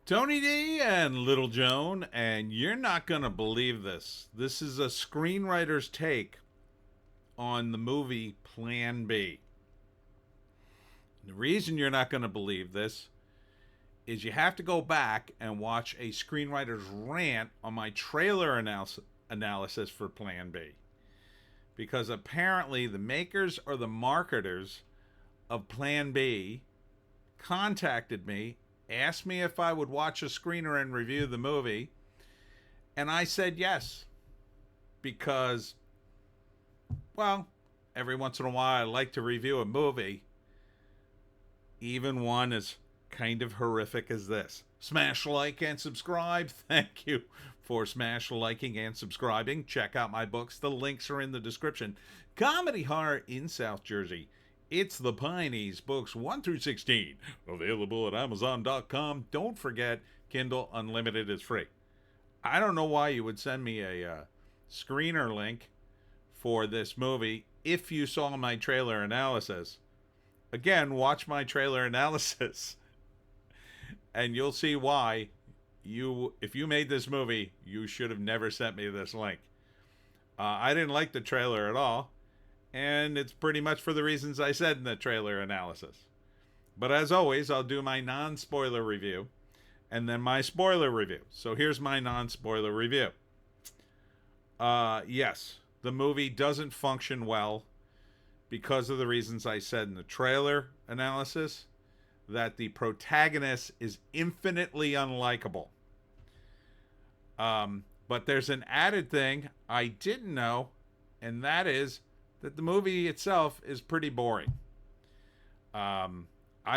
Tony D and Little Joan, and you're not going to believe this. This is a screenwriter's take on the movie Plan B. The reason you're not going to believe this is you have to go back and watch a screenwriter's rant on my trailer analysis for Plan B. Because apparently the makers or the marketers of Plan B contacted me, asked me if I would watch a screener and review the movie, and I said yes. Because, well, every once in a while I like to review a movie, even one as kind of horrific as this. Smash like and subscribe. Thank you for smash liking and subscribing. Check out my books. The links are in the description. Comedy horror in South Jersey. It's the Pineys, books 1 through 16, available at Amazon.com. Don't forget, Kindle Unlimited is free. I don't know why you would send me a screener link for this movie if you saw my trailer analysis. Again, watch my trailer analysis, and you'll see why if you made this movie, you should have never sent me this link. I didn't like the trailer at all. And it's pretty much for the reasons I said in the trailer analysis. But as always, I'll do my non-spoiler review and then my spoiler review. So here's my non-spoiler review. Yes, the movie doesn't function well because of the reasons I said in the trailer analysis, that the protagonist is infinitely unlikable. But there's an added thing I didn't know, and that is that the movie itself is pretty boring. I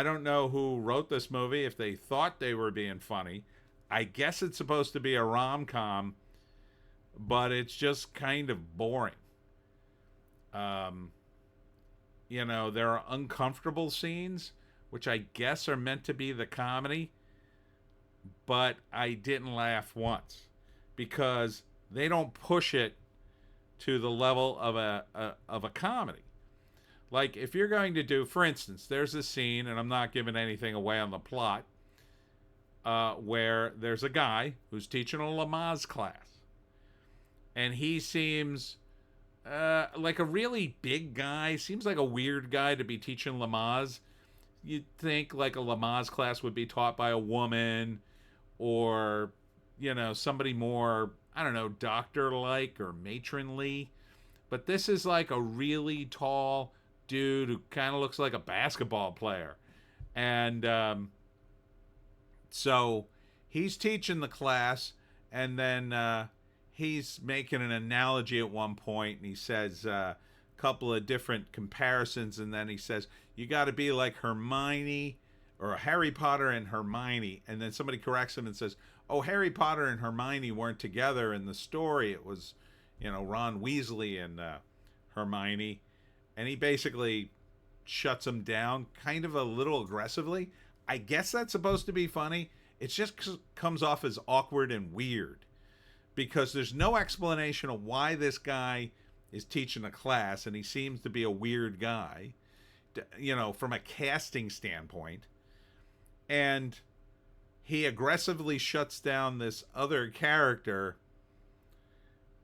don't know who wrote this movie, if they thought they were being funny. I guess it's supposed to be a rom-com, but it's just kind of boring. There are uncomfortable scenes, which I guess are meant to be the comedy, but I didn't laugh once because they don't push it to the level of a comedy. Like if you're going to do, for instance, there's a scene, and I'm not giving anything away on the plot, where there's a guy who's teaching a Lamaze class, and he seems like a really big guy. Seems like a weird guy to be teaching Lamaze. You'd think like a Lamaze class would be taught by a woman, or somebody more, I don't know, doctor-like or matronly. But this is like a really tall dude who kind of looks like a basketball player. And so he's teaching the class, and then he's making an analogy at one point, and he says a couple of different comparisons, and then he says, you got to be like Hermione, or Harry Potter and Hermione. And then somebody corrects him and says, oh, Harry Potter and Hermione weren't together in the story. It was, Ron Weasley and Hermione. And he basically shuts him down kind of a little aggressively. I guess that's supposed to be funny. It just comes off as awkward and weird because there's no explanation of why this guy is teaching a class, and he seems to be a weird guy, from a casting standpoint. And he aggressively shuts down this other character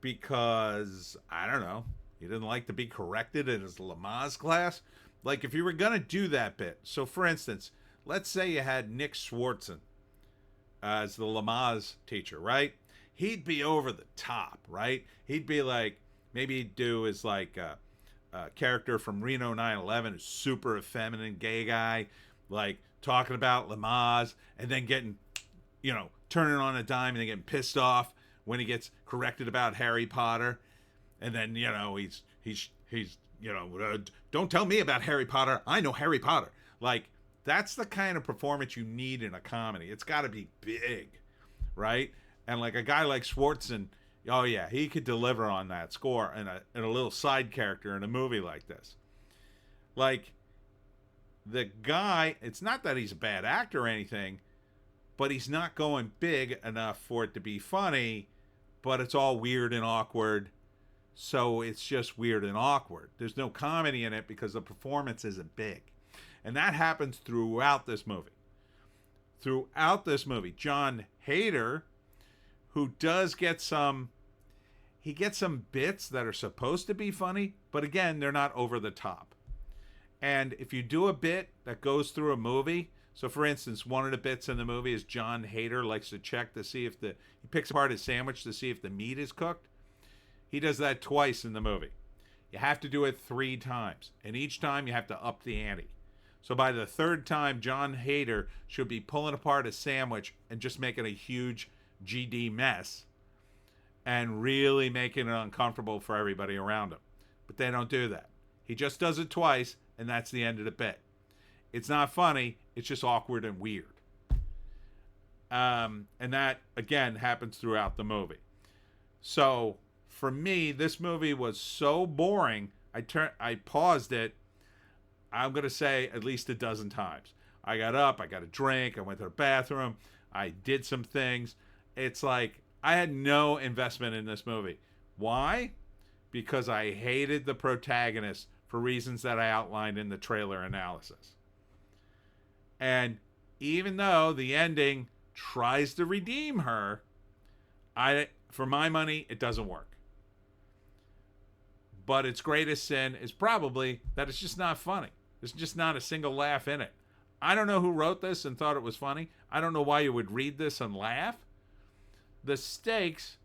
because, I don't know, he didn't like to be corrected in his Lamaze class. Like, if you were going to do that bit. So, for instance, let's say you had Nick Swartzen as the Lamaze teacher, right? He'd be over the top, right? He'd be like, maybe he'd do his, like, a character from Reno 9/11, a super effeminate gay guy, like, talking about Lamaze, and then getting, turning on a dime and then getting pissed off when he gets corrected about Harry Potter. And then, he's don't tell me about Harry Potter. I know Harry Potter. Like, that's the kind of performance you need in a comedy. It's got to be big, right? And like a guy like Swartzen, oh yeah, he could deliver on that score in a little side character in a movie like this. Like, the guy, it's not that he's a bad actor or anything, but he's not going big enough for it to be funny, but it's all weird and awkward. So it's just weird and awkward. There's no comedy in it because the performance isn't big. And that happens throughout this movie. throughout this movie. John Heder, who does get some, he gets some bits that are supposed to be funny, but again, they're not over the top. And if you do a bit that goes through a movie, so for instance, one of the bits in the movie is John Heder likes to check to see if he picks apart his sandwich to see if the meat is cooked. He does that twice in the movie. You have to do it 3 times, and each time you have to up the ante. So by the 3rd time, John Heder should be pulling apart a sandwich and just making a huge GD mess and really making it uncomfortable for everybody around him. But they don't do that. He just does it twice, and that's the end of the bit. It's not funny. It's just awkward and weird. And that, again, happens throughout the movie. So for me, this movie was so boring, I paused it, I'm going to say at least a dozen times. I got up, I got a drink, I went to the bathroom, I did some things. It's like I had no investment in this movie. Why? Because I hated the protagonist for reasons that I outlined in the trailer analysis. And even though the ending tries to redeem her, for my money, it doesn't work. But its greatest sin is probably that it's just not funny. There's just not a single laugh in it. I don't know who wrote this and thought it was funny. I don't know why you would read this and laugh. The stakes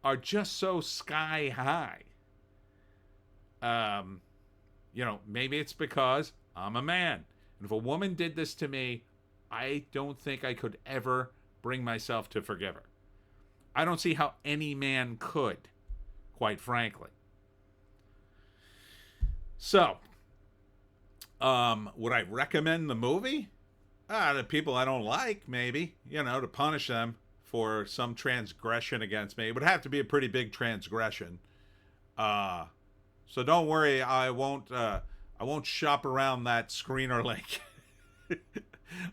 are just so sky high. Maybe it's because I'm a man. And if a woman did this to me, I don't think I could ever bring myself to forgive her. I don't see how any man could, quite frankly. So, would I recommend the movie? The people I don't like, maybe, to punish them for some transgression against me. It would have to be a pretty big transgression. So don't worry, I won't shop around that screener link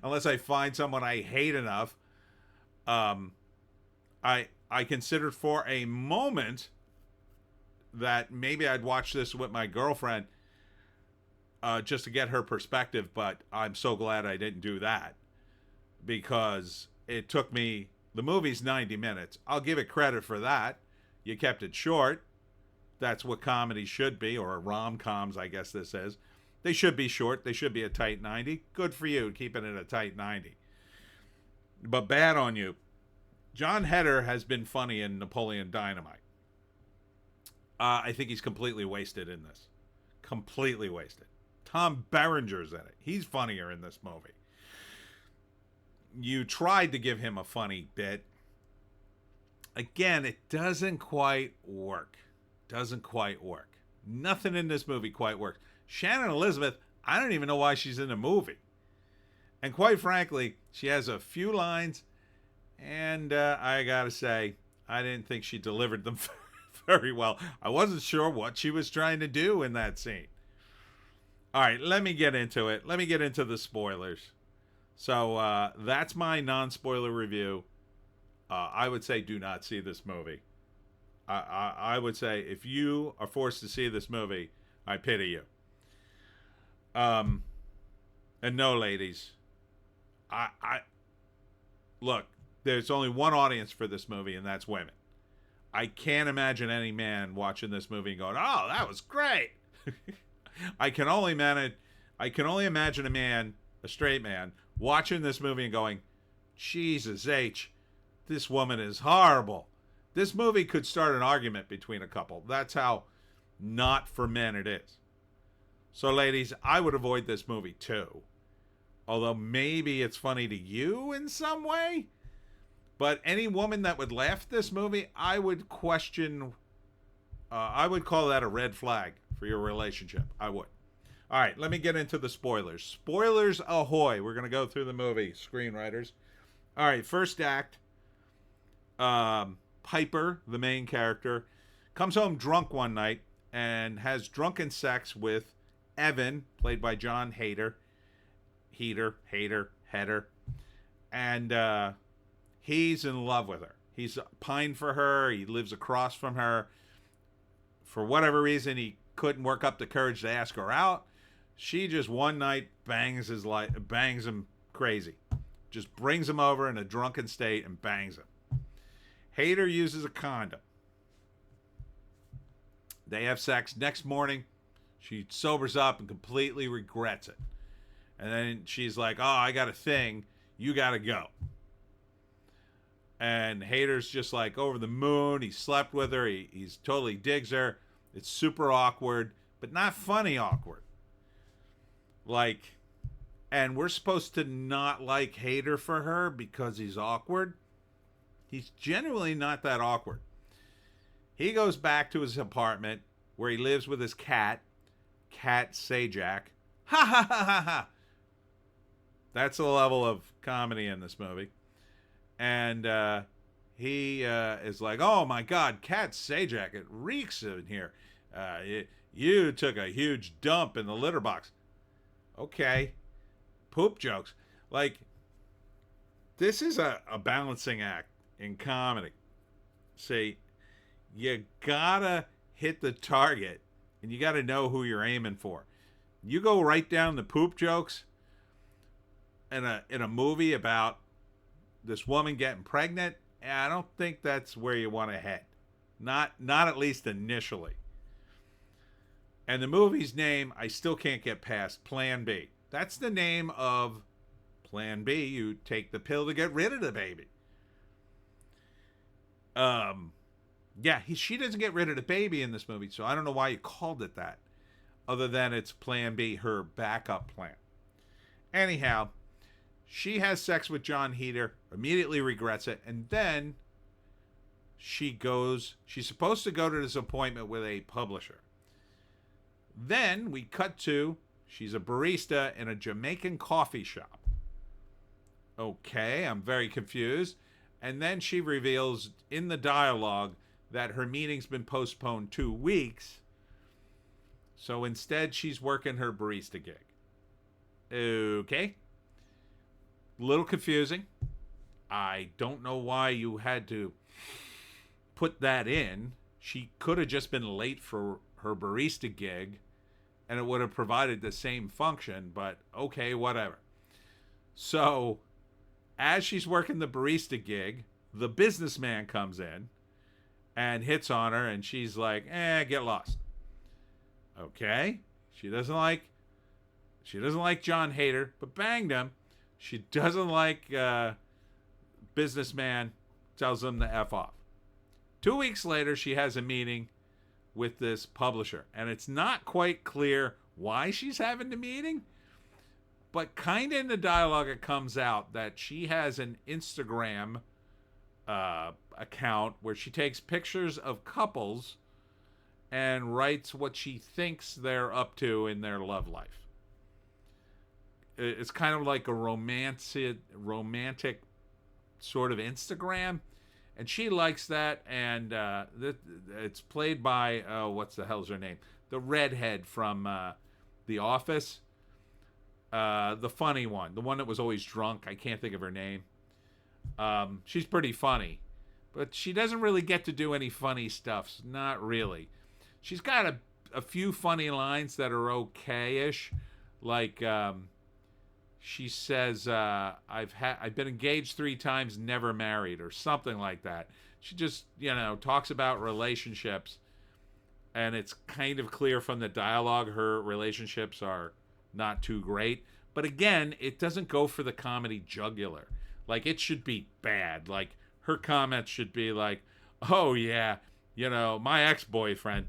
unless I find someone I hate enough. I considered for a moment that maybe I'd watch this with my girlfriend just to get her perspective, but I'm so glad I didn't do that because it took me, the movie's 90 minutes. I'll give it credit for that. You kept it short. That's what comedy should be, or rom-coms, I guess this is. They should be short. They should be a tight 90. Good for you, keeping it a tight 90. But bad on you. John Heder has been funny in Napoleon Dynamite. I think he's completely wasted in this. Completely wasted. Tom Berenger's in it. He's funnier in this movie. You tried to give him a funny bit. Again, it doesn't quite work. Doesn't quite work. Nothing in this movie quite works. Shannon Elizabeth, I don't even know why she's in the movie. And quite frankly, she has a few lines, and I gotta say, I didn't think she delivered them very well. I wasn't sure what she was trying to do in that scene. All right, let me get into it. Let me get into the spoilers. So that's my non-spoiler review. I would say do not see this movie. I would say if you are forced to see this movie, I pity you. And no, ladies, I look, there's only one audience for this movie, and that's women. I can't imagine any man watching this movie and going, "Oh, that was great." I can only imagine a man, a straight man, watching this movie and going, "Jesus H, this woman is horrible." This movie could start an argument between a couple. That's how not for men it is. So, ladies, I would avoid this movie too. Although maybe it's funny to you in some way. But any woman that would laugh at this movie, I would question. I would call that a red flag for your relationship. I would. All right, let me get into the spoilers. Spoilers ahoy. We're going to go through the movie, screenwriters. All right, first act. Piper, the main character, comes home drunk one night and has drunken sex with Evan, played by John Heder. Heder. And he's in love with her. He's pined for her. He lives across from her. For whatever reason, he couldn't work up the courage to ask her out. She just one night bangs him crazy. just brings him over in a drunken state and bangs him. Heder uses a condom. They have sex. Next morning, she sobers up and completely regrets it. And then she's like, oh, I got a thing. You got to go. And Hader's just like over the moon. He slept with her. He's totally digs her. It's super awkward, but not funny awkward. Like, and we're supposed to not like Heder for her because he's awkward. He's genuinely not that awkward. He goes back to his apartment where he lives with his cat, Cat Sajak. Ha ha ha ha ha. That's the level of comedy in this movie. And he is like, oh my God, Cat Sajak, it reeks in here. You took a huge dump in the litter box. Okay. Poop jokes. Like, this is a balancing act in comedy. See, you gotta hit the target and you gotta know who you're aiming for. You go right down the poop jokes in a movie about this woman getting pregnant, I don't think that's where you want to head. Not at least initially. And the movie's name, I still can't get past, Plan B. That's the name of Plan B. You take the pill to get rid of the baby. Yeah, she doesn't get rid of the baby in this movie, so I don't know why you called it that, other than it's Plan B, her backup plan. Anyhow, she has sex with John Heder, immediately regrets it, and then she's supposed to go to this appointment with a publisher. Then we cut to, she's a barista in a Jamaican coffee shop. Okay, I'm very confused. And then she reveals in the dialogue that her meeting's been postponed 2 weeks. So instead, she's working her barista gig. Okay. Little confusing. I don't know why you had to put that in. She could have just been late for her barista gig and it would have provided the same function, but okay, whatever. So, as she's working the barista gig, the businessman comes in and hits on her, and she's like, get lost. Okay. She doesn't like John Heder, but banged him. She doesn't like businessman, tells him to F off. 2 weeks later, she has a meeting with this publisher, and it's not quite clear why she's having the meeting, but kind of in the dialogue it comes out that she has an Instagram account where she takes pictures of couples and writes what she thinks they're up to in their love life. It's kind of like a romantic sort of Instagram, and she likes that. And it's played by what's the hell's her name? The redhead from The Office, the funny one, the one that was always drunk. I can't think of her name. She's pretty funny, but she doesn't really get to do any funny stuff. Not really. She's got a few funny lines that are okay-ish, like. She says, I've been engaged 3 times, never married, or something like that. She just, talks about relationships, and it's kind of clear from the dialogue her relationships are not too great. But again, it doesn't go for the comedy jugular. Like, it should be bad. Like, her comments should be like, oh, yeah, my ex-boyfriend.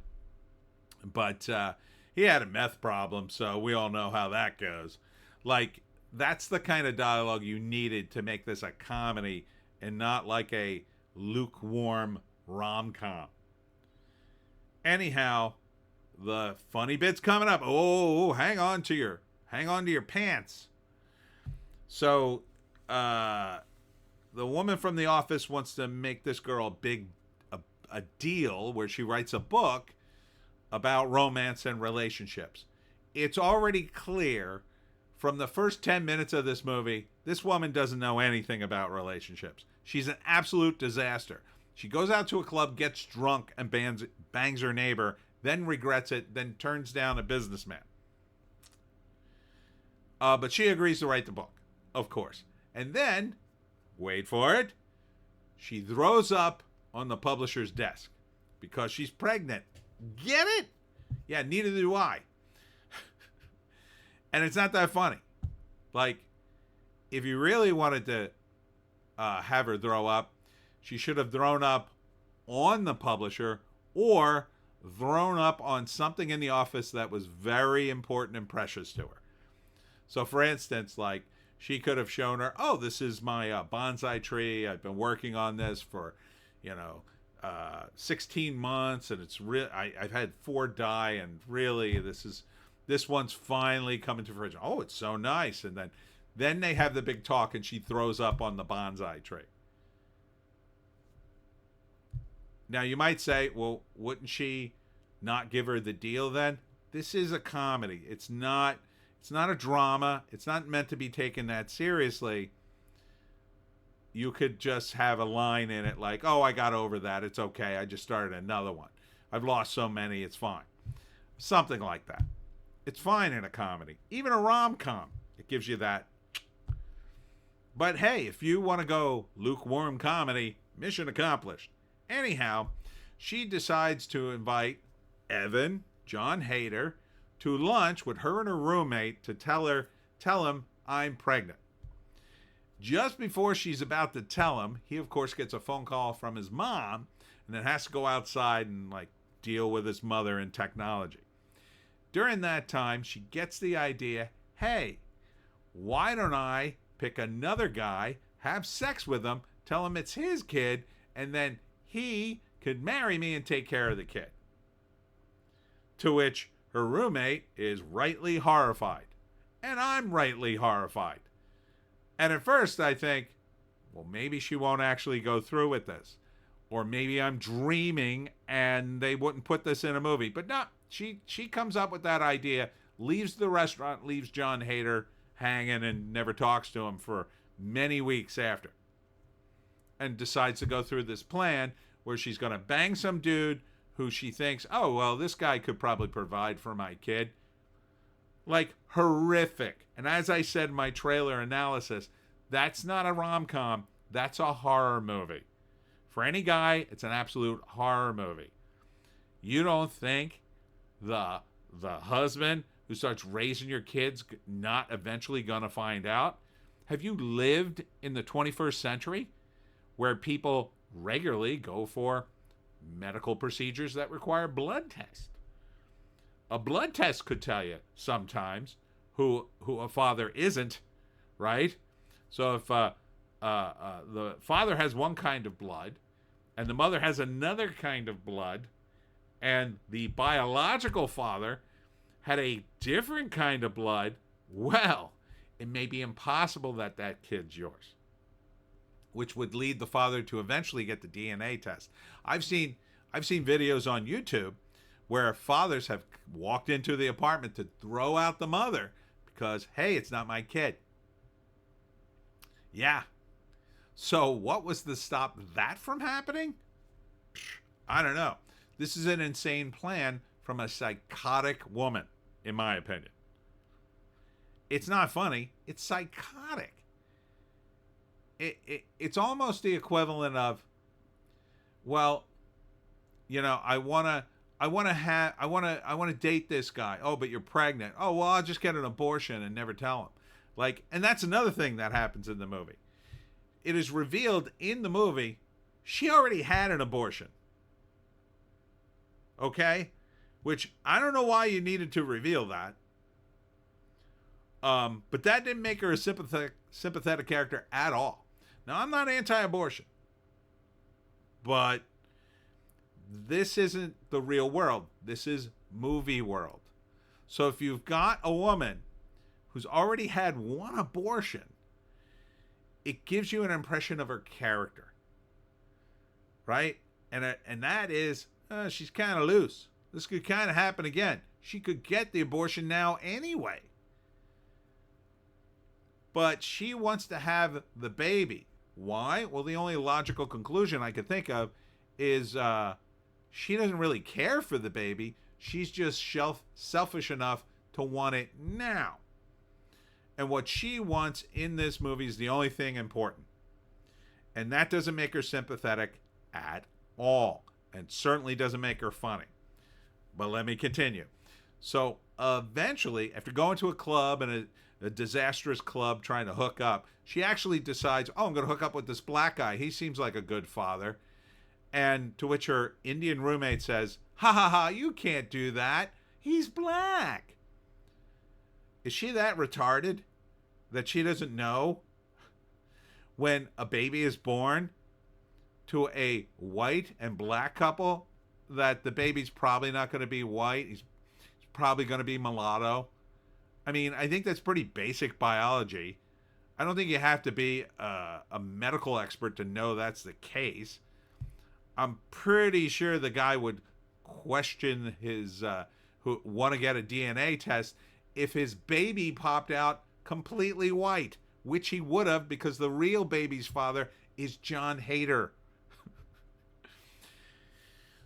But he had a meth problem, so we all know how that goes. Like, that's the kind of dialogue you needed to make this a comedy and not like a lukewarm rom-com. Anyhow, the funny bit's coming up. Oh, hang on to your pants. So, the woman from The Office wants to make this girl a deal where she writes a book about romance and relationships. It's already clear from the first 10 minutes of this movie, this woman doesn't know anything about relationships. She's an absolute disaster. She goes out to a club, gets drunk, and bangs her neighbor, then regrets it, then turns down a businessman. But she agrees to write the book, of course. And then, wait for it, she throws up on the publisher's desk because she's pregnant. Get it? Yeah, neither do I. And it's not that funny. Like, if you really wanted to have her throw up, she should have thrown up on the publisher or thrown up on something in the office that was very important and precious to her. So, for instance, like, she could have shown her, oh, this is my bonsai tree. I've been working on this for, 16 months, and it's real. I've had 4 die, and really, this one's finally coming to fruition. Oh, it's so nice. And then they have the big talk, and she throws up on the bonsai tree. Now, you might say, well, wouldn't she not give her the deal then? This is a comedy. It's not a drama. It's not meant to be taken that seriously. You could just have a line in it like, oh, I got over that. It's okay. I just started another one. I've lost so many. It's fine. Something like that. It's fine in a comedy. Even a rom-com. It gives you that. But hey, if you want to go lukewarm comedy, mission accomplished. Anyhow, she decides to invite Evan, John Heder, to lunch with her and her roommate to tell him I'm pregnant. Just before she's about to tell him, he of course gets a phone call from his mom and then has to go outside and deal with his mother and technology. During that time, she gets the idea, hey, why don't I pick another guy, have sex with him, tell him it's his kid, and then he could marry me and take care of the kid. To which her roommate is rightly horrified. And I'm rightly horrified. And at first I think, well, maybe she won't actually go through with this. Or maybe I'm dreaming and they wouldn't put this in a movie. But no, she comes up with that idea, leaves the restaurant, leaves John Heder hanging and never talks to him for many weeks after. And decides to go through this plan where she's going to bang some dude who she thinks, oh, well, this guy could probably provide for my kid. Horrific. And as I said in my trailer analysis, that's not a rom-com. That's a horror movie. For any guy, it's an absolute horror movie. You don't think the husband who starts raising your kids not eventually going to find out? Have you lived in the 21st century where people regularly go for medical procedures that require blood tests? A blood test could tell you sometimes who a father isn't, right? So if the father has one kind of blood and the mother has another kind of blood, and the biological father had a different kind of blood, well, it may be impossible that kid's yours, which would lead the father to eventually get the DNA test. I've seen videos on YouTube where fathers have walked into the apartment to throw out the mother because, hey, it's not my kid. Yeah. So what was to stop that from happening? I don't know. This is an insane plan from a psychotic woman, in my opinion. It's not funny. It's psychotic. It's almost the equivalent of, well, I want to date this guy. Oh, but you're pregnant. Oh, well, I'll just get an abortion and never tell him. And that's another thing that happens in the movie. It is revealed in the movie she already had an abortion. Okay? Which I don't know why you needed to reveal that. But that didn't make her a sympathetic character at all. Now, I'm not anti-abortion. But this isn't the real world. This is movie world. So if you've got a woman who's already had one abortion, it gives you an impression of her character. Right? And that is, she's kind of loose. This could kind of happen again. She could get the abortion now anyway. But she wants to have the baby. Why? Well, the only logical conclusion I could think of is she doesn't really care for the baby. She's just selfish enough to want it now. And what she wants in this movie is the only thing important. And that doesn't make her sympathetic at all. And certainly doesn't make her funny. But let me continue. So eventually, after going to a club and a disastrous club trying to hook up, she actually decides, oh, I'm going to hook up with this black guy. He seems like a good father. And to which her Indian roommate says, ha ha ha, you can't do that. He's black. Is she that retarded that she doesn't know when a baby is born to a white and black couple that the baby's probably not going to be white? He's probably going to be mulatto. I mean, I think that's pretty basic biology. I don't think you have to be a medical expert to know that's the case. I'm pretty sure the guy would question his who want to get a DNA test if his baby popped out completely white, which he would have because the real baby's father is John Heder.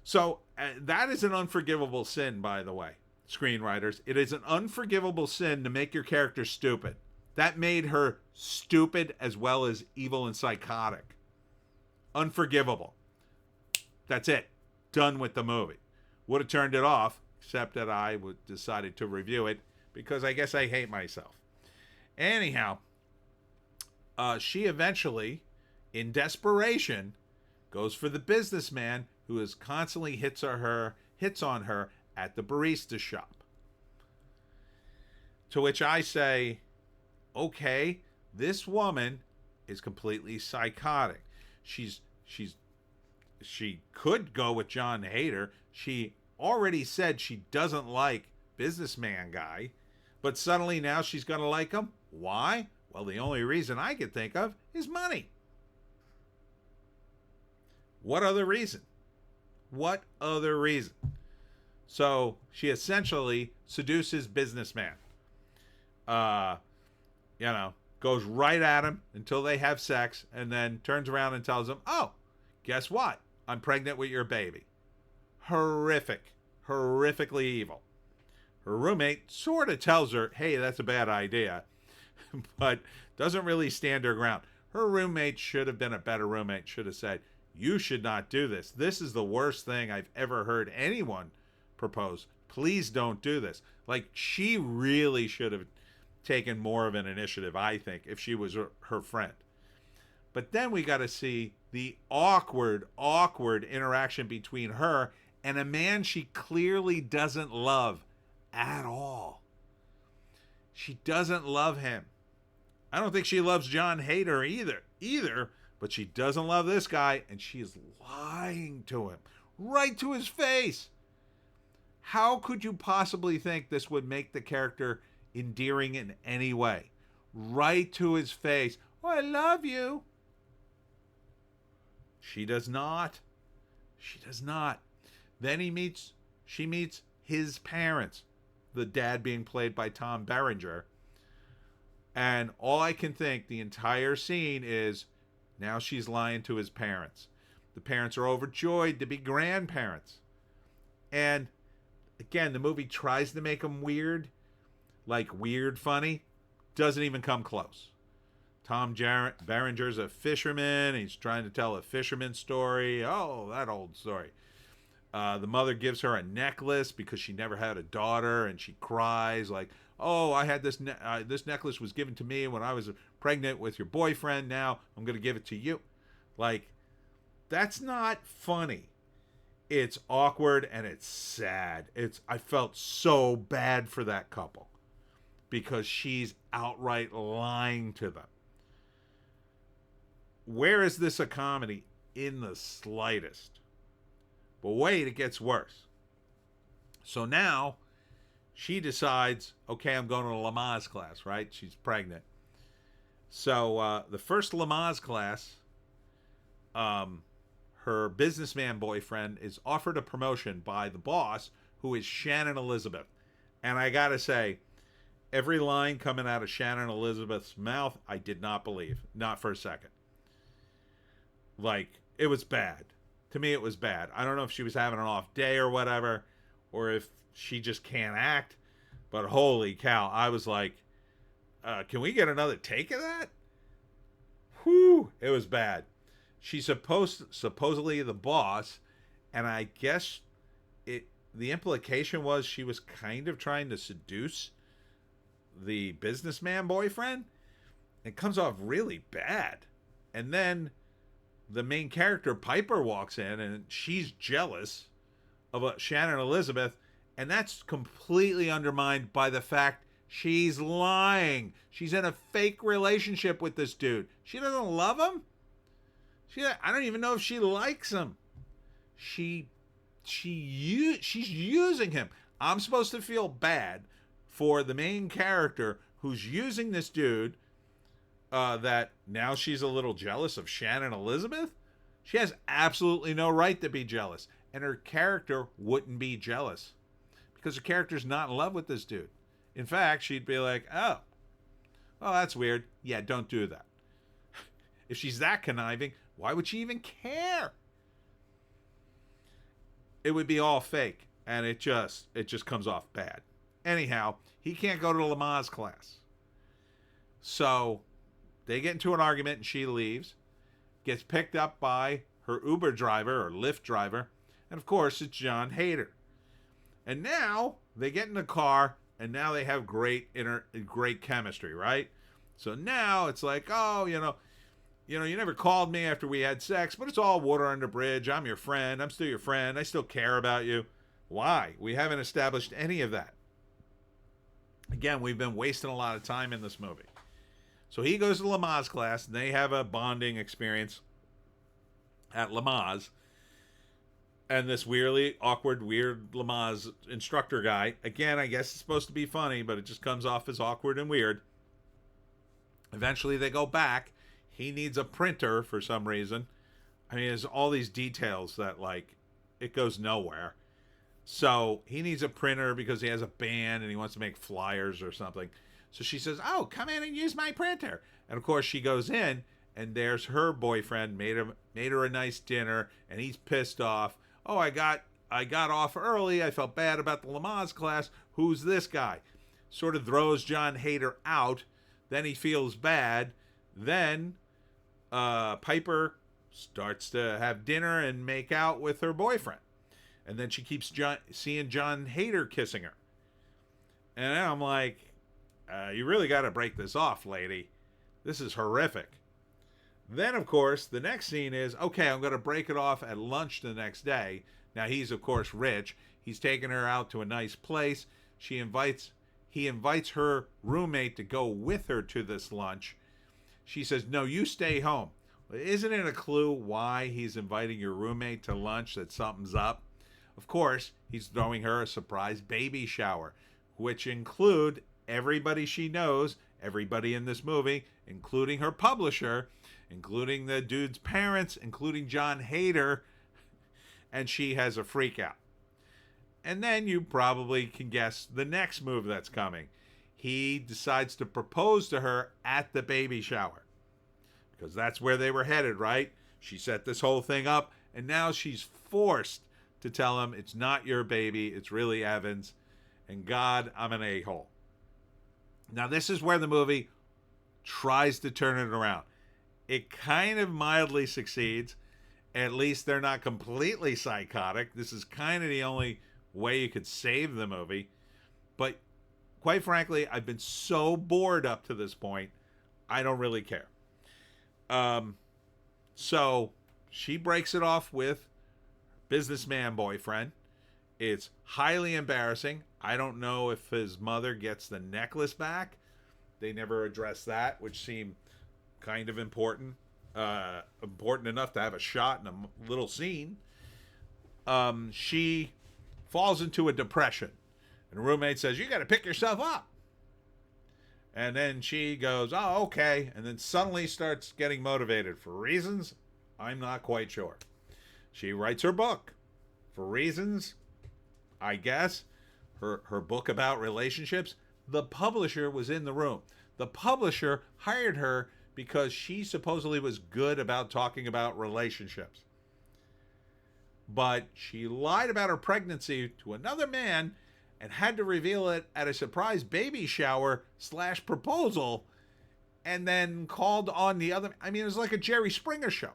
So that is an unforgivable sin, by the way, screenwriters. It is an unforgivable sin to make your character stupid. That made her stupid as well as evil and psychotic. Unforgivable. That's it. Done with the movie. Would have turned it off, except that I decided to review it because I guess I hate myself. Anyhow, she eventually, in desperation, goes for the businessman who is constantly hits on her at the barista shop. To which I say, okay, this woman is completely psychotic. She could go with John Heder. She already said she doesn't like businessman guy, but suddenly now she's going to like him. Why? Well, the only reason I could think of is money. What other reason? What other reason? So she essentially seduces businessman. Goes right at him until they have sex and then turns around and tells him, oh, guess what? I'm pregnant with your baby. Horrific. Horrifically evil. Her roommate sort of tells her, hey, that's a bad idea, but doesn't really stand her ground. Her roommate should have been a better roommate, should have said, you should not do this. This is the worst thing I've ever heard anyone propose. Please don't do this. Like, she really should have taken more of an initiative, I think, if she was her friend. But then we got to see the awkward interaction between her and a man she clearly doesn't love at all. She doesn't love him. I don't think she loves John Heder either, but she doesn't love this guy, and she is lying to him right to his face. How could you possibly think this would make the character endearing in any way? Right to his face. Oh, I love you. She does not. She does not. Then she meets his parents, the dad being played by Tom Berenger. And all I can think the entire scene is now she's lying to his parents. The parents are overjoyed to be grandparents. And again, the movie tries to make them weird, like weird funny. Doesn't even come close. Tom Berenger's a fisherman. He's trying to tell a fisherman story. Oh, that old story. The mother gives her a necklace because she never had a daughter, and she cries like, oh, I had this necklace was given to me when I was pregnant with your boyfriend. Now I'm going to give it to you. Like, that's not funny. It's awkward and it's sad. I felt so bad for that couple because she's outright lying to them. Where is this a comedy? In the slightest. But wait, it gets worse. So now she decides, okay, I'm going to a Lamaze class, right? She's pregnant. So the first Lamaze class, her businessman boyfriend is offered a promotion by the boss, who is Shannon Elizabeth. And I got to say, every line coming out of Shannon Elizabeth's mouth, I did not believe. Not for a second. Like, it was bad. To me, it was bad. I don't know if she was having an off day or whatever, or if she just can't act. But holy cow, I was like, Can we get another take of that? Whew, it was bad. She's supposedly the boss, and I guess the implication was she was kind of trying to seduce the businessman boyfriend. It comes off really bad. And then the main character, Piper, walks in and she's jealous of Shannon Elizabeth, and that's completely undermined by the fact she's lying. She's in a fake relationship with this dude. She doesn't love him. I don't even know if she likes him. She's using him. I'm supposed to feel bad for the main character who's using this dude, that now she's a little jealous of Shannon Elizabeth. She has absolutely no right to be jealous. And her character wouldn't be jealous because her character's not in love with this dude. In fact, she'd be like, oh, that's weird. Yeah, don't do that. If she's that conniving, why would she even care? It would be all fake, and it just comes off bad. Anyhow, he can't go to Lamaze class. So they get into an argument and she leaves, gets picked up by her Uber driver or Lyft driver, and of course it's John Heder. And now they get in the car and now they have great chemistry, right? So now it's like, oh, you never called me after we had sex, but it's all water under the bridge. I'm your friend. I'm still your friend. I still care about you. Why? We haven't established any of that. Again, we've been wasting a lot of time in this movie. So he goes to Lamaze class, and they have a bonding experience at Lamaze. And this weird Lamaze instructor guy, again, I guess it's supposed to be funny, but it just comes off as awkward and weird. Eventually they go back. He needs a printer for some reason. I mean, there's all these details that, like, it goes nowhere. So he needs a printer because he has a band and he wants to make flyers or something. So she says, oh, come in and use my printer. And, of course, she goes in, and there's her boyfriend, made her a nice dinner, and he's pissed off. Oh, I got off early. I felt bad about the Lamaze class. Who's this guy? Sort of throws John Heder out. Then he feels bad. Then Piper starts to have dinner and make out with her boyfriend. And then she keeps seeing John Heder kissing her. And I'm like, you really got to break this off, lady. This is horrific. Then, of course, the next scene is, okay, I'm going to break it off at lunch the next day. Now, he's, of course, rich. He's taking her out to a nice place. He invites her roommate to go with her to this lunch. She says, no, you stay home. Isn't it a clue why he's inviting your roommate to lunch that something's up? Of course, he's throwing her a surprise baby shower, which include everybody she knows, everybody in this movie, including her publisher, including the dude's parents, including John Heder, and she has a freak out. And then you probably can guess the next move that's coming. He decides to propose to her at the baby shower, because that's where they were headed, right? She set this whole thing up, and now she's forced to tell him it's not your baby, it's really Evan's, and God, I'm an a-hole. Now, this is where the movie tries to turn it around. It kind of mildly succeeds. At least they're not completely psychotic. This is kind of the only way you could save the movie. But quite frankly, I've been so bored up to this point, I don't really care. So she breaks it off with businessman boyfriend. It's highly embarrassing. I don't know if his mother gets the necklace back. They never address that, which seemed kind of important. Important enough to have a shot in a little scene. She falls into a depression. And the roommate says, you got to pick yourself up. And then she goes, oh, okay. And then suddenly starts getting motivated for reasons I'm not quite sure. She writes her book for reasons, I guess. Her book about relationships. The publisher was in the room. The publisher hired her because she supposedly was good about talking about relationships. But she lied about her pregnancy to another man, and had to reveal it at a surprise baby shower slash proposal, and then called on the other. I mean, it was like a Jerry Springer show.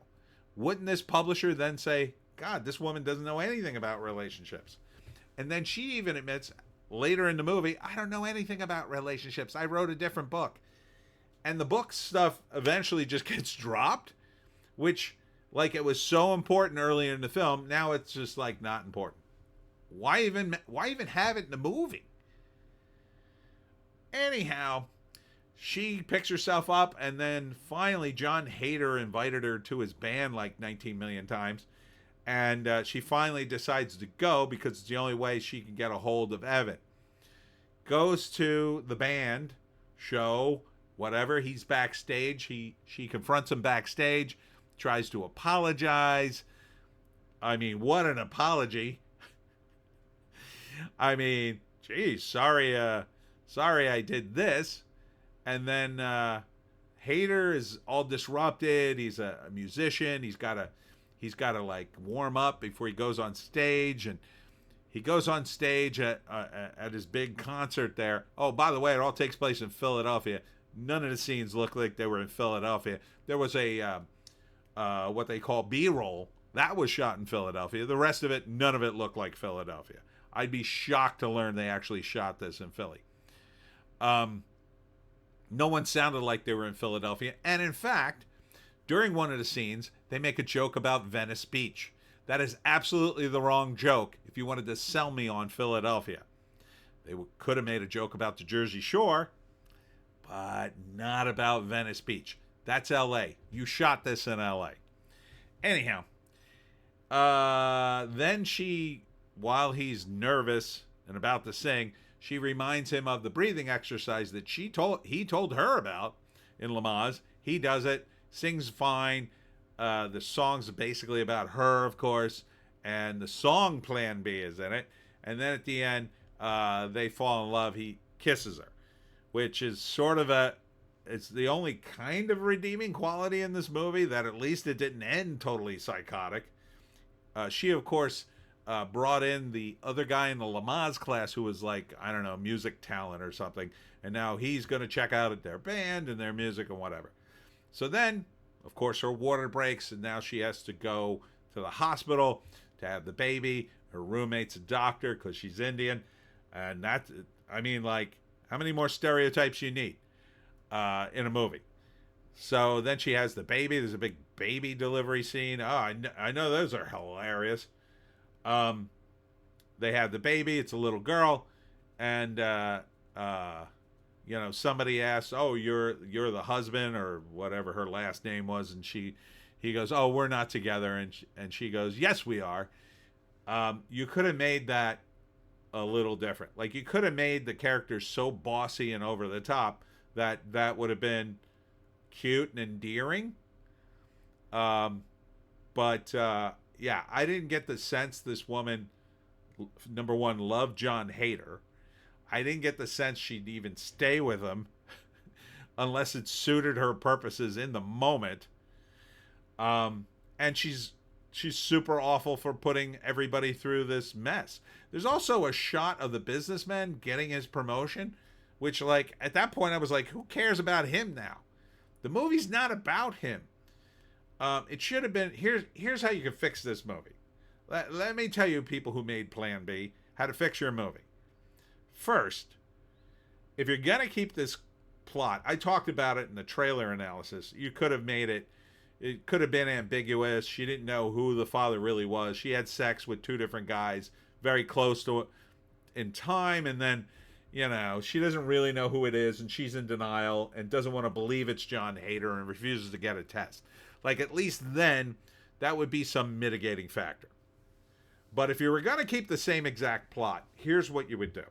Wouldn't this publisher then say, God, this woman doesn't know anything about relationships? And then she even admits later in the movie, I don't know anything about relationships. I wrote a different book. And the book stuff eventually just gets dropped, which, like, it was so important earlier in the film. Now it's just like not important. Why even have it in the movie? Anyhow, she picks herself up, and then finally John Heder invited her to his band like 19 million times, and she finally decides to go because it's the only way she can get a hold of Evan. Goes to the band show, whatever. He's backstage. She confronts him backstage, tries to apologize. I mean, what an apology. I mean, geez, sorry I did this. And then Heder is all disrupted. He's a musician. He's got to like warm up before he goes on stage, and he goes on stage at his big concert there. Oh, by the way, it all takes place in Philadelphia. None of the scenes look like they were in Philadelphia. There was a what they call B-roll that was shot in Philadelphia. The rest of it, none of it looked like Philadelphia. I'd be shocked to learn they actually shot this in Philly. No one sounded like they were in Philadelphia. And in fact, during one of the scenes, they make a joke about Venice Beach. That is absolutely the wrong joke if you wanted to sell me on Philadelphia. They could have made a joke about the Jersey Shore, but not about Venice Beach. That's L.A. You shot this in L.A. Anyhow, then she, while he's nervous and about to sing, she reminds him of the breathing exercise that he told her about in Lamaze. He does it, sings fine. The song's basically about her, of course, and the song Plan B is in it. And then at the end, they fall in love. He kisses her, which is sort of it's the only kind of redeeming quality in this movie, that at least it didn't end totally psychotic. She, of course, brought in the other guy in the Lamaze class who was like, I don't know, music talent or something. And now he's going to check out their band and their music and whatever. So then, of course, her water breaks, and now she has to go to the hospital to have the baby. Her roommate's a doctor because she's Indian. And that, I mean, like, how many more stereotypes you need in a movie? So then she has the baby. There's a big baby delivery scene. Oh, I know those are hilarious. They have the baby. It's a little girl. And, somebody asks, oh, you're the husband, or whatever her last name was. And he goes, oh, we're not together. And she goes, yes, we are. You could have made that a little different. Like, you could have made the characters so bossy and over the top that would have been cute and endearing. Yeah, I didn't get the sense this woman, number one, loved John Heder. I didn't get the sense she'd even stay with him unless it suited her purposes in the moment. And she's super awful for putting everybody through this mess. There's also a shot of the businessman getting his promotion, which, like, at that point I was like, who cares about him now? The movie's not about him. It should have been, here's how you can fix this movie. Let me tell you, people who made Plan B, how to fix your movie. First, if you're going to keep this plot, I talked about it in the trailer analysis, you could have made it could have been ambiguous. She didn't know who the father really was. She had sex with two different guys very close to it in time, and then, she doesn't really know who it is, and she's in denial and doesn't want to believe it's John Heder and refuses to get a test. Like, at least then, that would be some mitigating factor. But if you were going to keep the same exact plot, here's what you would do.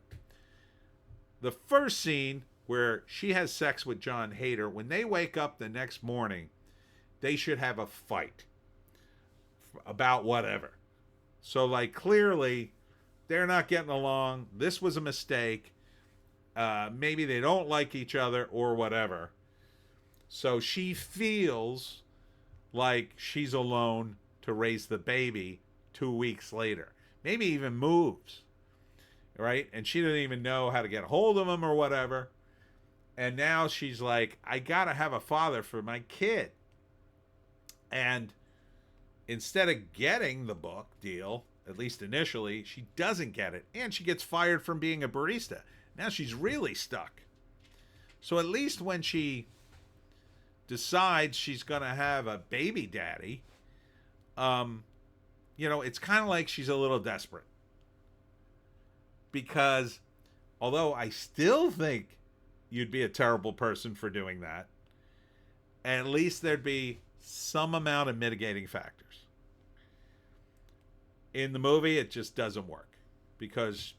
The first scene where she has sex with John Heder, when they wake up the next morning, they should have a fight about whatever. So, like, clearly, they're not getting along. This was a mistake. Maybe they don't like each other or whatever. So she feels like she's alone to raise the baby 2 weeks later. Maybe even moves. right? And she didn't even know how to get a hold of him or whatever. And now she's like, I gotta have a father for my kid. And instead of getting the book deal, at least initially, she doesn't get it. And she gets fired from being a barista. Now she's really stuck. So at least when she decides she's going to have a baby daddy, it's kind of like she's a little desperate. Because although I still think you'd be a terrible person for doing that, at least there'd be some amount of mitigating factors. In the movie, it just doesn't work. Because,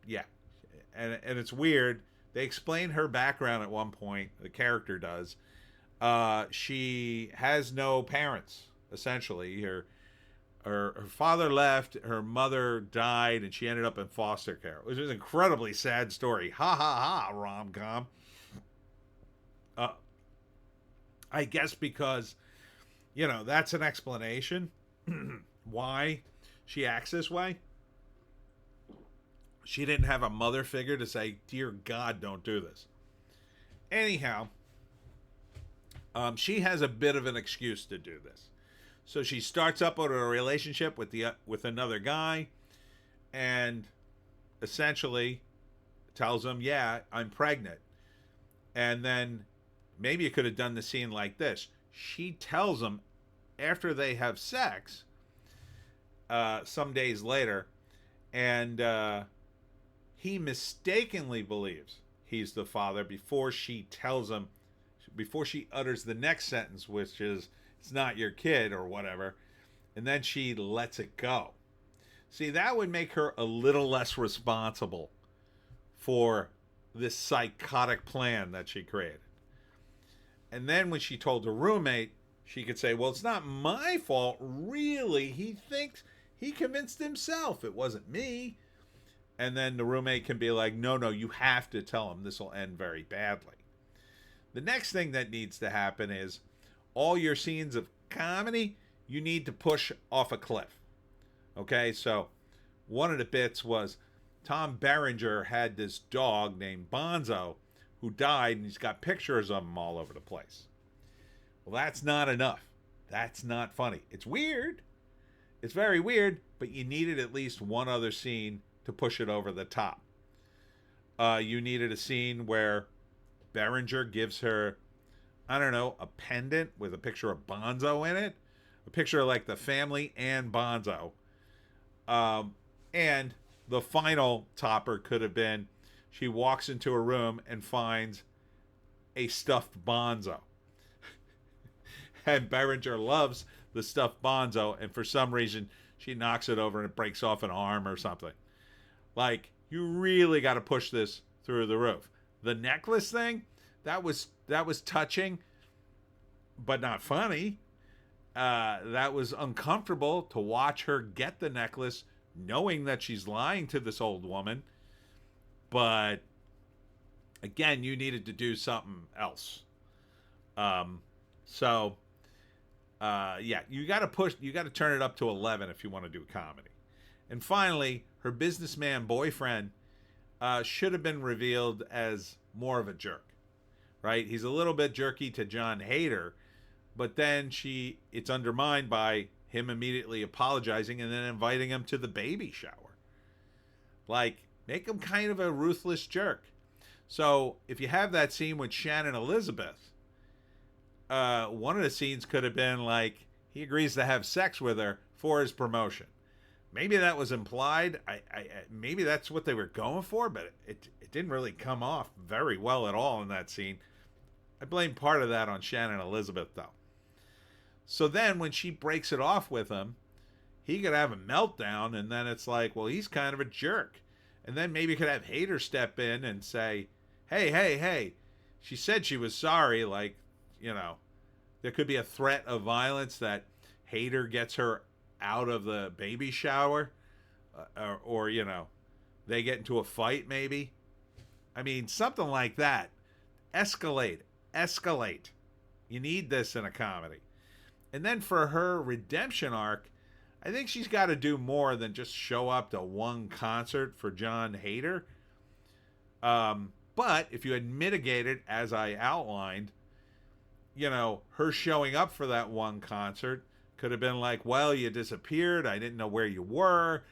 yeah. And it's weird. They explain her background at one point. The character does. She has no parents, essentially. Her father left, her mother died, and she ended up in foster care. It was an incredibly sad story. Ha ha ha, rom-com. I guess because, that's an explanation why she acts this way. She didn't have a mother figure to say, dear God, don't do this. Anyhow, she has a bit of an excuse to do this. So she starts up with a relationship with another guy, and essentially tells him, yeah, I'm pregnant. And then maybe you could have done the scene like this. She tells him after they have sex, some days later, and he mistakenly believes he's the father before she tells him, before she utters the next sentence, which is, it's not your kid or whatever, and then she lets it go. See, that would make her a little less responsible for this psychotic plan that she created. And then when she told her roommate, she could say, well, it's not my fault, really. He convinced himself it wasn't me. And then the roommate can be like, no, you have to tell him. This will end very badly. The next thing that needs to happen is all your scenes of comedy, you need to push off a cliff. Okay, so one of the bits was Tom Berenger had this dog named Bonzo who died, and he's got pictures of him all over the place. Well, that's not enough. That's not funny. It's weird. It's very weird, but you needed at least one other scene to push it over the top. You needed a scene where Berenger gives her, I don't know, a pendant with a picture of Bonzo in it. A picture of like the family and Bonzo. And the final topper could have been she walks into a room and finds a stuffed Bonzo. And Berenger loves the stuffed Bonzo, and for some reason she knocks it over and it breaks off an arm or something. Like, you really got to push this through the roof. The necklace thing, that was touching, but not funny. That was uncomfortable to watch her get the necklace, knowing that she's lying to this old woman. But again, you needed to do something else. You got to turn it up to 11 if you want to do comedy. And finally, her businessman boyfriend should have been revealed as more of a jerk, right? He's a little bit jerky to John Heder, but then it's undermined by him immediately apologizing and then inviting him to the baby shower. Like, make him kind of a ruthless jerk. So if you have that scene with Shannon Elizabeth, one of the scenes could have been like, he agrees to have sex with her for his promotion. Maybe that was implied. Maybe that's what they were going for, but it didn't really come off very well at all in that scene. I blame part of that on Shannon Elizabeth, though. So then when she breaks it off with him, he could have a meltdown, and then it's like, well, he's kind of a jerk. And then maybe you could have Heder step in and say, hey, she said she was sorry. Like, there could be a threat of violence that Heder gets her out of the baby shower, or they get into a fight maybe. I mean, something like that. Escalate. You need this in a comedy. And then for her redemption arc, I think she's got to do more than just show up to one concert for John Heder. But if you had mitigated, as I outlined, her showing up for that one concert could have been like, well, you disappeared. I didn't know where you were.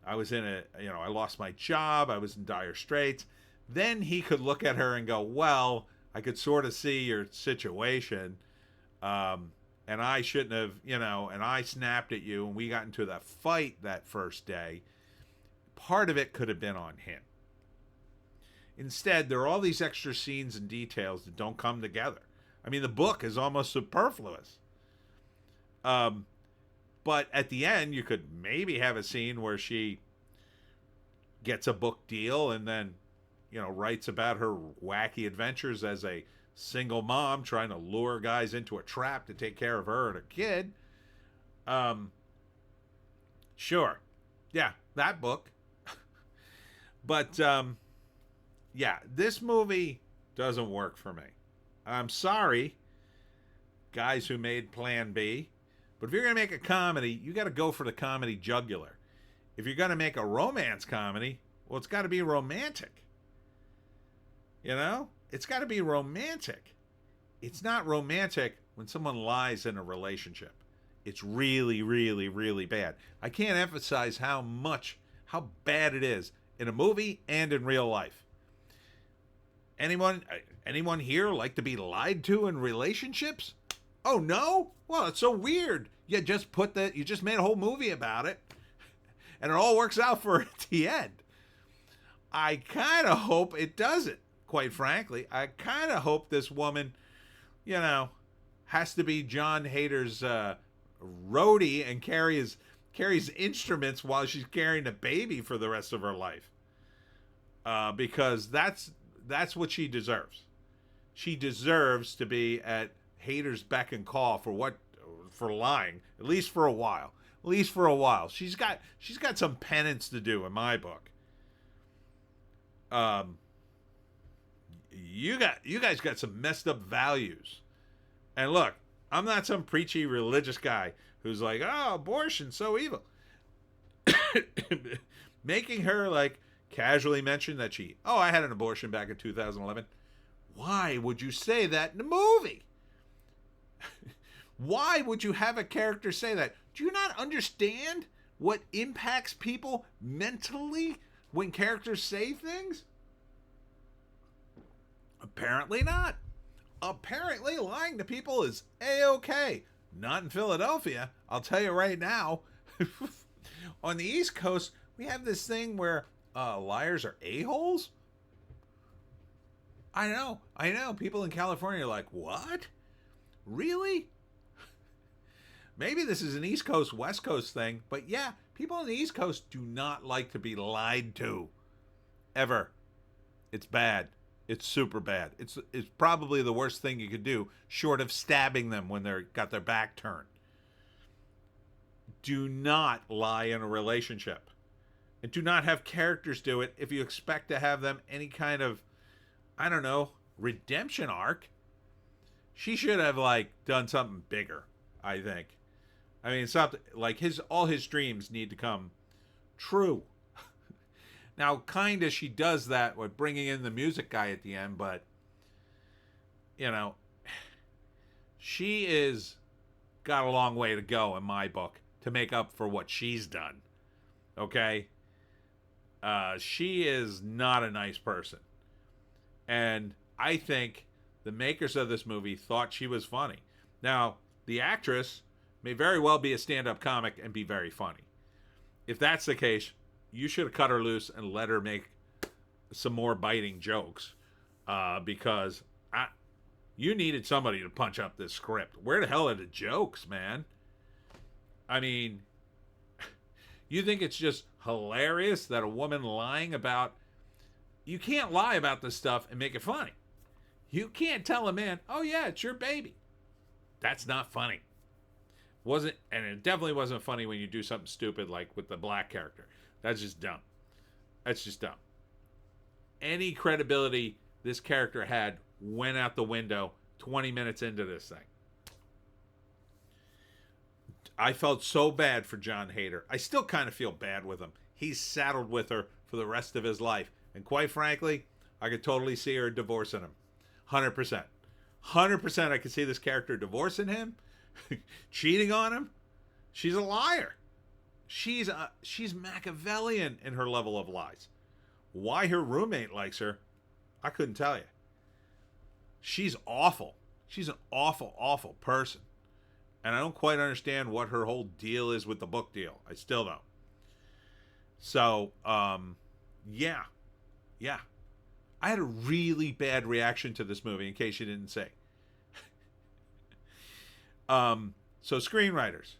I was I lost my job. I was in dire straits. Then he could look at her and go, well, I could sort of see your situation. And I shouldn't have, and I snapped at you and we got into that fight that first day. Part of it could have been on him. Instead, there are all these extra scenes and details that don't come together. I mean, the book is almost superfluous. But at the end, you could maybe have a scene where she gets a book deal and then, writes about her wacky adventures as a single mom trying to lure guys into a trap to take care of her and her kid. Sure. Yeah, that book. But, yeah, this movie doesn't work for me. I'm sorry, guys who made Plan B. But if you're going to make a comedy, you got to go for the comedy jugular. If you're going to make a romance comedy, well, it's got to be romantic. It's got to be romantic. It's not romantic when someone lies in a relationship. It's really, really, really bad. I can't emphasize how bad it is in a movie and in real life. Anyone here like to be lied to in relationships? Oh no? Well, it's so weird. You just made a whole movie about it, and it all works out for at the end. I kind of hope it doesn't, quite frankly. I kind of hope this woman, has to be John Hader's roadie and carries instruments while she's carrying a baby for the rest of her life. Because that's what she deserves. She deserves to be at Hader's beck and call for lying, at least for a while. She's got some penance to do in my book. You guys got some messed up values. And look, I'm not some preachy religious guy who's like, oh, abortion's so evil. Making her like casually mention that I had an abortion back in 2011. Why would you say that in a movie? Why would you have a character say that? Do you not understand what impacts people mentally when characters say things? Apparently not. Apparently lying to people is A-okay. Not in Philadelphia. I'll tell you right now. On the East Coast, we have this thing where liars are a-holes. I know. People in California are like, what? Really? Maybe this is an East Coast, West Coast thing, but yeah, people on the East Coast do not like to be lied to. Ever. It's bad. It's super bad. It's probably the worst thing you could do, short of stabbing them when they're got their back turned. Do not lie in a relationship. And do not have characters do it if you expect to have them any kind of, redemption arc. She should have, done something bigger, I think. I mean, something like all his dreams need to come true. Now, kind of she does that with bringing in the music guy at the end, but, she is got a long way to go in my book to make up for what she's done. Okay? She is not a nice person. And I think the makers of this movie thought she was funny. Now, the actress may very well be a stand-up comic and be very funny. If that's the case, you should have cut her loose and let her make some more biting jokes. Because you needed somebody to punch up this script. Where the hell are the jokes, man? I mean, you think it's just hilarious that a woman lying about... You can't lie about this stuff and make it funny. You can't tell a man, oh yeah, it's your baby. That's not funny. And it definitely wasn't funny when you do something stupid like with the black character. That's just dumb. Any credibility this character had went out the window 20 minutes into this thing. I felt so bad for John Heder. I still kind of feel bad with him. He's saddled with her for the rest of his life. And quite frankly, I could totally see her divorcing him. 100%. 100% I could see this character divorcing him, cheating on him. She's a liar. She's Machiavellian in her level of lies. Why her roommate likes her, I couldn't tell you. She's awful. She's an awful, awful person. And I don't quite understand what her whole deal is with the book deal. I still don't. So, yeah. Yeah. I had a really bad reaction to this movie, in case you didn't say. So screenwriters,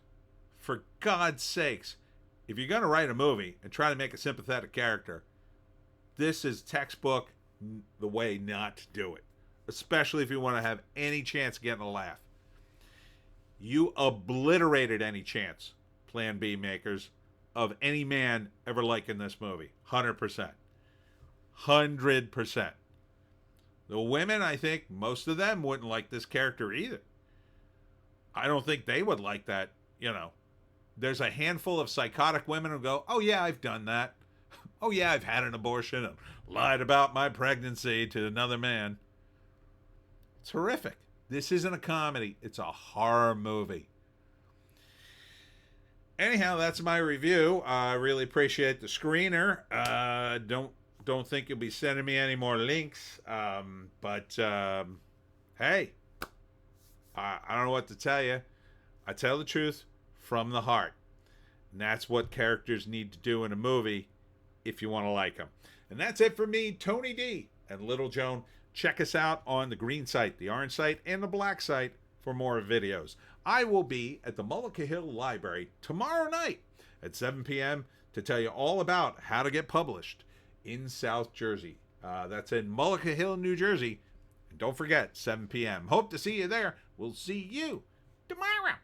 for God's sakes, if you're going to write a movie and try to make a sympathetic character, this is textbook the way not to do it. Especially if you want to have any chance of getting a laugh. You obliterated any chance, Plan B makers, of any man ever liking this movie. 100%. 100%. The women, I think, most of them wouldn't like this character either. I don't think they would like that, you know. There's a handful of psychotic women who go, oh yeah, I've done that. Oh yeah, I've had an abortion and lied about my pregnancy to another man. It's horrific. This isn't a comedy. It's a horror movie. Anyhow, that's my review. I really appreciate the screener. Don't think you'll be sending me any more links. But hey, I don't know what to tell you. I tell the truth from the heart. And that's what characters need to do in a movie if you want to like them. And that's it for me, Tony D and Little Joan. Check us out on the green site, the orange site, and the black site for more videos. I will be at the Mullica Hill Library tomorrow night at 7 p.m. to tell you all about how to get published in South Jersey. That's in Mullica Hill, New Jersey. And don't forget, 7 p.m. Hope to see you there. We'll see you tomorrow.